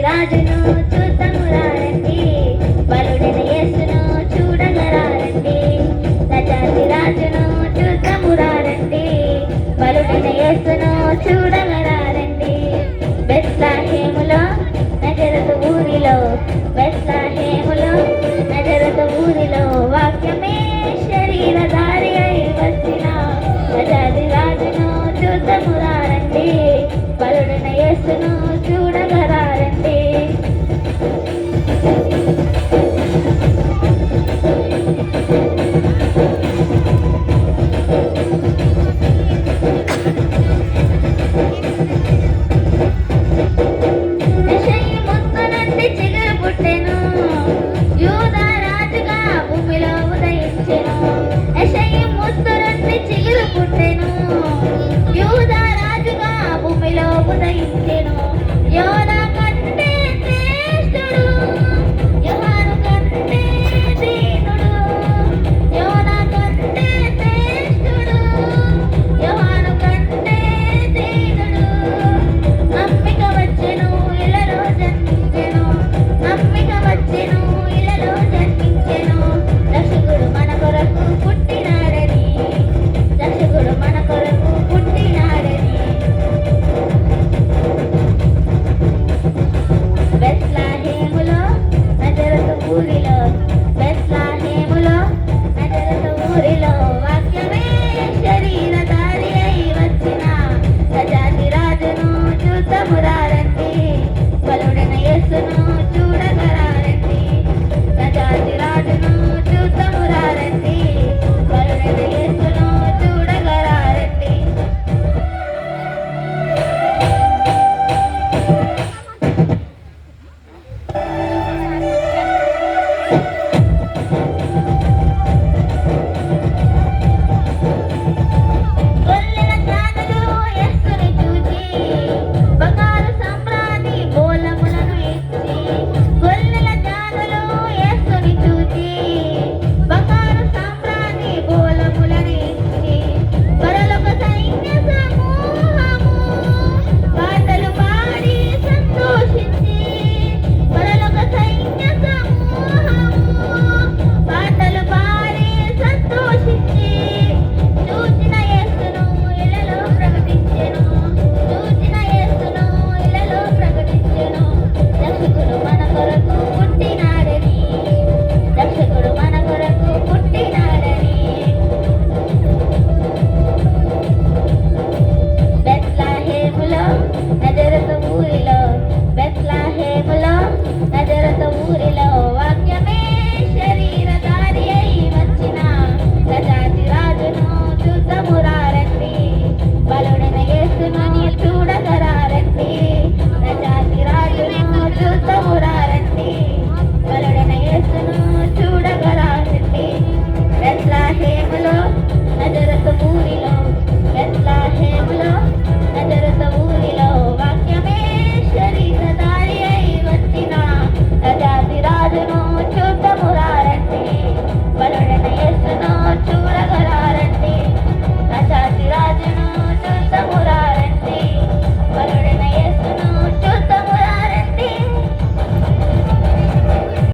రాజును చూద్దాము రండి, బలుడైన యేసును చూడగరారండి. రాజాది రాజును చూద్దాము రండి, బలుడైన యేసును చూడగరారండి. బెత్లెహేములో నజరతు ఊరిలో, బెత్లెహేములో నజరతు ఊరిలో వాక్యమే శరీరధారి అయి వచ్చిన రాజాది రాజును చూద్దాము రండి, బలుడైన యేసును చూడగరారండి. యెషయి ముత్తు నుండి చిగురు పుట్టెను, యూదా రాజుగా భూమిలో ఉదయించెను. యెషయి ముత్తు నుండి చిగురు పుట్టెను, యూదా రాజుగా భూమిలో ఉదయించెను.